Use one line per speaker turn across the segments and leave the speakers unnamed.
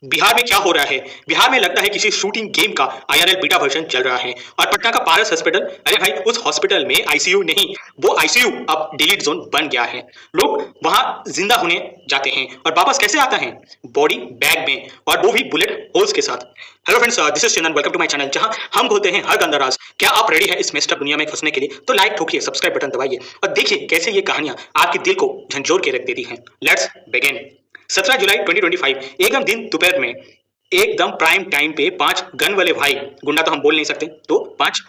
बिहार में क्या हो रहा है? बिहार में लगता है किसी शूटिंग गेम का आईआरएल बीटा वर्जन चल रहा है। और पटना का पारस हॉस्पिटल, अरे भाई उस हॉस्पिटल में आईसीयू नहीं, वो आईसीयू अब डिलीट जोन बन गया है। लोग वहां जिंदा होने जाते हैं और वापस कैसे आता है? बॉडी बैग में, और वो भी बुलेट होल्स के साथ। Hello friends, this is Chandan, welcome to my channel जहां हम खोलते हैं हर गंदा राज। क्या आप रेडी है इस मेस्टअप दुनिया में फंसने के लिए? तो लाइक ठोकिए, सब्सक्राइब बटन दबाइए और देखिए कैसे ये कहानियां आपके दिल को झंझोर के रख देती हैं। Let's begin. 17 जुलाई 2025 एकदम दिन दोपहर में, एकदम प्राइम टाइम पे पांच गन वाले भाई, गुंडा तो हम बोल नहीं सकते, तो पांच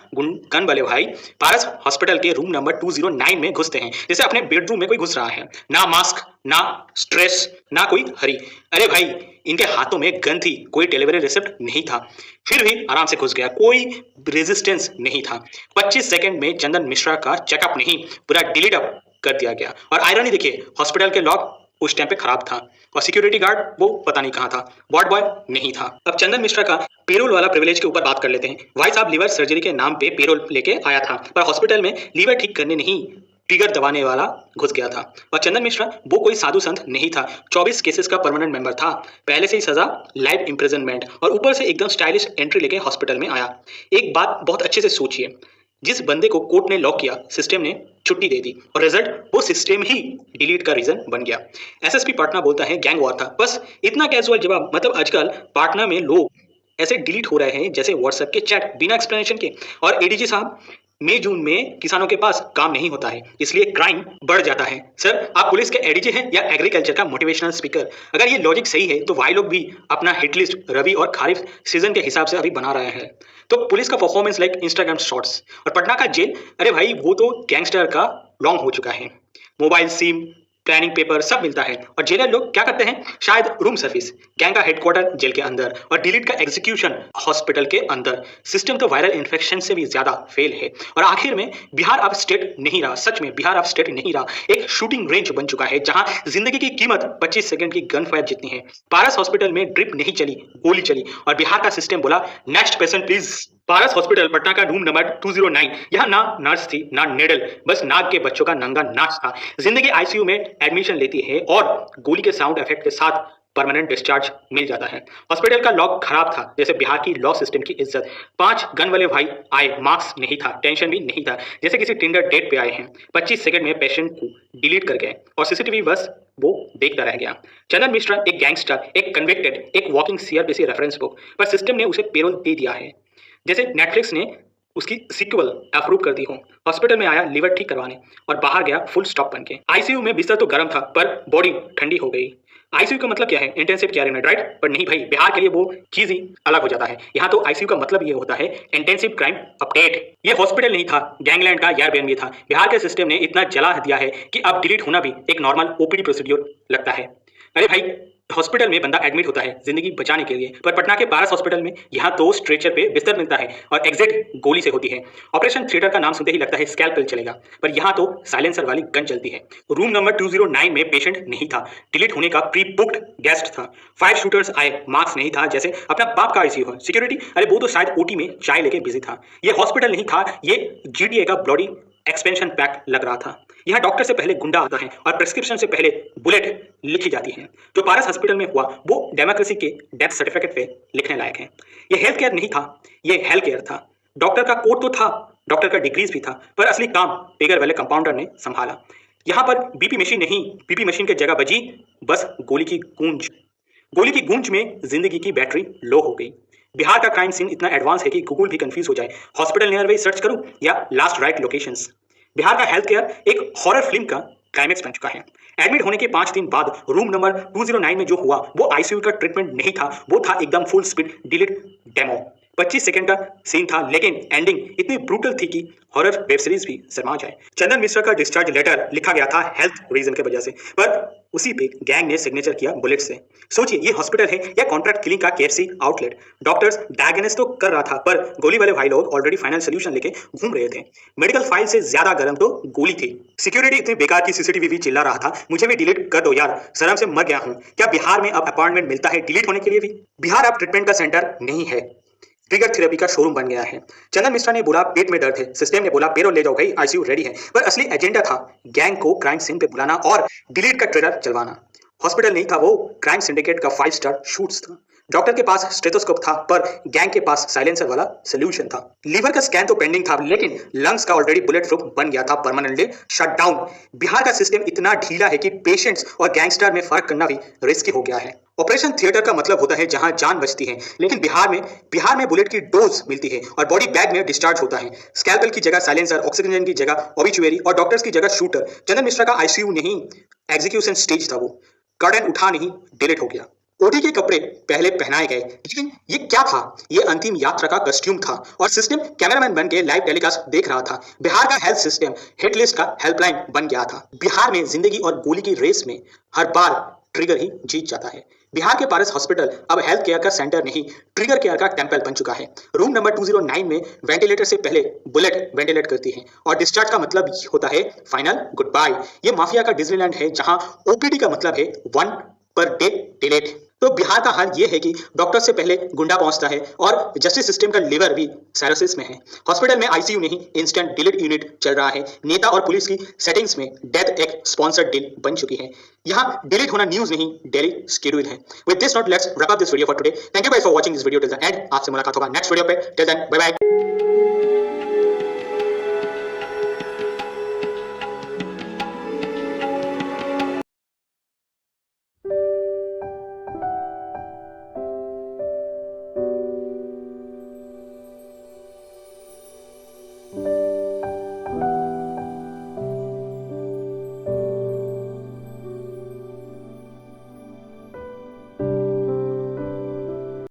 गन वाले भाई पारस हॉस्पिटल के रूम नंबर 209 में घुसते हैं जैसे अपने बेडरूम में कोई घुस रहा है। ना मास्क, ना स्ट्रेस, ना कोई हरी। अरे भाई, इनके हाथों में गन थी, कोई डिलीवरी रिसिप्ट नहीं था, फिर भी आराम से घुस गया, कोई रेजिस्टेंस नहीं था। 25 सेकंड में चंदन मिश्रा का चेकअप नहीं, पूरा डिलीट अप कर दिया गया। और आयरनी देखिए, हॉस्पिटल के लॉक उस टाइम पे खराब था और सिक्योरिटी गार्ड वो पता नहीं कहाँ था, वार्ड बॉय नहीं था। अब चंदन मिश्रा का पेरोल वाला प्रिविलेज के ऊपर बात कर लेते हैं। भाई साहब लीवर सर्जरी के नाम पे पेरोल लेके आया था, पर हॉस्पिटल में लीवर ठीक करने नहीं, ट्रिगर दबाने वाला घुस गया था। और चंदन मिश्रा वो कोई साधु संत नहीं था, 24 केसेस का परमानेंट मेंबर था, पहले से ही सजा लाइफ इंप्रिजनमेंट, और ऊपर से एकदम स्टाइलिश एंट्री लेके हॉस्पिटल में आया। एक बात बहुत अच्छे से सोचिए, जिस बंदे को कोर्ट ने लॉक किया, सिस्टम ने छुट्टी दे दी और रिजल्ट वो सिस्टम ही डिलीट का रीजन बन गया। एसएसपी पाटना बोलता है गैंग वॉर था, बस इतना कैजुअल जवाब। मतलब आजकल पाटना में लोग ऐसे डिलीट हो रहे हैं जैसे व्हाट्सएप के चैट, बिना एक्सप्लेनेशन के। और एडीजी साहब, मई जून में किसानों के पास काम नहीं होता है, इसलिए क्राइम बढ़ जाता है। सर, आप पुलिस के एडीजी हैं या एग्रीकल्चर का मोटिवेशनल स्पीकर? अगर ये लॉजिक सही है तो भाई लोग भी अपना हिट लिस्ट रवि और खारिफ सीजन के हिसाब से अभी बना रहे हैं। तो पुलिस का परफॉर्मेंस लाइक इंस्टाग्राम शॉर्ट्स। और पटना का जेल, अरे भाई वो तो गैंगस्टर का लॉन्ग हो चुका है। मोबाइल, सिम, प्लानिंग पेपर सब मिलता है। और जेलर लोग क्या करते हैं? शायद रूम सर्विस। गैंग का हेडक्वार्टर जेल के अंदर और डिलीट का एग्जीक्यूशन हॉस्पिटल के अंदर। सिस्टम तो वायरल इन्फेक्शन से भी ज्यादा फेल है। और आखिर में बिहार अब स्टेट नहीं रहा, सच में बिहार अब स्टेट नहीं रहा, एक शूटिंग रेंज बन चुका है जहां जिंदगी की कीमत 25 सेकंड की गन फायर जितनी है। पारस हॉस्पिटल में ड्रिप नहीं चली, गोली चली, और बिहार का सिस्टम बोला next patient please. Paras hospital Patna का रूम नंबर 209, यहाँ ना नर्स थी ना नेडल, बस नाग के बच्चों का नंगा नाच था। जिंदगी आईसीयू में एडमिशन लेती है और गोली के साउंड इफेक्ट के साथ परमानेंट डिस्चार्ज मिल जाता है। हॉस्पिटल का लॉक खराब था, जैसे बिहार की लॉ सिस्टम की इज्जत। पांच गन वाले भाई आए, मार्क्स नहीं था, टेंशन भी नहीं था, जैसे किसी टिंडर डेट पे आए हैं। 25 सेकंड में पेशेंट को डिलीट कर गए और सीसीटीवी बस वो देखता रह गया। चंदन मिश्रा एक गैंगस्टर, एक कन्विक्टेड, एक वॉकिंग सीआरपीसी रेफरेंस बुक, पर सिस्टम ने उसे पेरोल दे दिया है जैसे नेटफ्लिक्स ने उसकी सीक्वल अप्रूव कर दी हो। हॉस्पिटल में आया लीवर ठीक करवाने और बाहर गया फुल स्टॉप बन के। आईसीयू में बिस्तर तो गर्म था पर बॉडी ठंडी हो गई। आईसीयू का मतलब क्या है? Intensive care unit, right? पर नहीं भाई, बिहार के लिए वो चीज ही अलग हो जाता है। यहाँ तो आईसीयू का मतलब ये होता है इंटेंसिव क्राइम अपडेट। ये हॉस्पिटल नहीं था, गैंगलैंड का एयरबीएनबी था। बिहार के सिस्टम ने इतना जला दिया है कि अब डिलीट होना भी एक नॉर्मल ओपीडी प्रोसीड्यूर लगता है। अरे भाई, हॉस्पिटल में बंदा एडमिट होता है जिंदगी बचाने के लिए, पर पटना के पारस हॉस्पिटल में यहाँ तो स्ट्रेचर पे बिस्तर मिलता है और एग्जिट गोली से होती है। ऑपरेशन थिएटर का नाम सुनते ही लगता है स्कैल्पेल चलेगा, पर यहाँ तो साइलेंसर वाली गन चलती है। रूम नंबर 209 में पेशेंट नहीं था, डिलीट होने का प्री बुक्ड गेस्ट था। 5 शूटर्स आए, मार्क्स नहीं था, जैसे अपना बाप का आईसीयू हो। सिक्योरिटी, अरे वो तो शायद ओटी में चाय लेके बिजी था। ये हॉस्पिटल नहीं था, ये जीटीए का ब्लॉडी एक्सपेंशन पैक लग रहा था। यहाँ डॉक्टर से पहले गुंडा आता है और प्रिस्क्रिप्शन से पहले बुलेट लिखी जाती है। जो पारस हॉस्पिटल में हुआ वो डेमोक्रेसी के डेथ सर्टिफिकेट पे लिखने लायक है। ये हेल्थ केयर नहीं था, ये हेल्थ केयर था। डॉक्टर का कोट तो था, डॉक्टर का डिग्रीज भी था, पर असली काम फिगर वाले कंपाउंडर ने संभाला। यहाँ पर बीपी मशीन नहीं, बीपी मशीन की जगह बजी बस गोली की गूंज। गोली की गूंज में जिंदगी की बैटरी लो हो गई। बिहार का क्राइम सीन इतना एडवांस है कि गूगल भी कंफ्यूज हो जाए। हॉस्पिटल नियर बाई सर्च करूं या लास्ट राइट लोकेशंस। बिहार का हेल्थ केयर एक हॉरर फिल्म का क्लाइमेक्स बन चुका है। एडमिट होने के 5 दिन बाद रूम नंबर 209 में जो हुआ वो आईसीयू का ट्रीटमेंट नहीं था, वो था एकदम full speed delete demo. 25 second का सीन था, लेकिन एंडिंग इतनी ब्रूटल थी कि हॉरर वेब सीरीज भी शर्मा जाए। चंदन मिश्रा का डिस्चार्ज लेटर लिखा गया था हेल्थ रीजन के वजह से, पर उसी पे गैंग ने सिग्नेचर किया बुलेट से। सोचिए, ये हॉस्पिटल है या कॉन्ट्रैक्ट किलिंग का केएफसी आउटलेट? डॉक्टर्स डायग्नोस तो कर रहा था, पर गोली वाले भाई लोग ऑलरेडी फाइनल सोल्यूशन लेके घूम रहे थे। मेडिकल फाइल से ज्यादा गर्म तो गोली थी। सिक्योरिटी इतनी बेकार की सीसीटीवी भी चिल्ला रहा था मुझे भी डिलीट कर दो यार, शर्म से मर गया हूं। क्या बिहार में अब अपॉइंटमेंट मिलता है डिलीट होने के लिए भी? बिहार अब ट्रीटमेंट का सेंटर नहीं है, ट्रिगर थेरेपी का शोरूम बन गया है। चंदन मिश्रा ने बोला पेट में दर्द है, सिस्टम ने बोला पेरोल ले जाओ भाई, आईसीयू रेडी है, पर असली एजेंडा था गैंग को क्राइम सीन पे बुलाना और डिलीट का ट्रेलर चलवाना। हॉस्पिटल नहीं था वो, क्राइम सिंडिकेट का 5 स्टार शूट्स था। डॉक्टर के पास स्टेथोस्कोप था पर गैंग के पास साइलेंसर वाला सोल्यूशन था। लीवर का स्कैन तो पेंडिंग था लेकिन लंग्स का ऑलरेडी बुलेट प्रूफ बन गया था, परमानेंटली शट डाउन। बिहार का सिस्टम इतना ढीला है कि पेशेंट्स और गैंगस्टर में फर्क करना भी रिस्की हो गया है। ऑपरेशन थिएटर का मतलब होता है जहां जान बचती है, लेकिन बिहार में बुलेट की डोज मिलती है और बॉडी बैग में डिस्चार्ज होता है। स्कैल्पल की जगह साइलेंसर, ऑक्सीजन की जगह ओबिचुअरी और डॉक्टर्स की जगह शूटर। चंदन मिश्रा का आईसीयू नहीं एग्जीक्यूशन स्टेज था, वो कर्टन उठा नहीं डिलीट हो गया। ओटी के कपड़े पहले पहनाए गए, लेकिन ये क्या था? ये अंतिम यात्रा का कस्ट्यूम था और सिस्टम कैमरामैन बन के लाइव टेलीकास्ट देख रहा था। बिहार का हेल्थ सिस्टम हिट लिस्ट का हेल्पलाइन बन गया था। बिहार में जिंदगी और गोली की रेस में हर बार ट्रिगर ही जीत जाता है। बिहार के पारस हॉस्पिटल अब हेल्थ केयर का सेंटर नहीं, ट्रिगर केयर का टेंपल बन चुका है। रूम नंबर 209 में वेंटिलेटर से पहले बुलेट वेंटिलेट करती है और डिस्चार्ज का मतलब होता है फाइनल गुड बाय। ये माफिया का डिज्नीलैंड है जहां ओपीडी का मतलब है वन पर डे डिलेट। तो बिहार का हाल ये है कि डॉक्टर से पहले गुंडा पहुंचता है और जस्टिस सिस्टम का लिवर भी साइरोसिस में है। हॉस्पिटल में आईसीयू नहीं, इंस्टेंट डिलीट यूनिट चल रहा है। नेता और पुलिस की सेटिंग्स में डेथ एक स्पॉन्सर्ड डील बन चुकी है। यहाँ डिलीट होना न्यूज नहीं, डेली शेड्यूल है। With this note let's wrap up this video for today. Thank you guys for watching this video till the end. आपसे मुलाकात होगा नेक्स्ट वीडियो पे। Till then bye bye.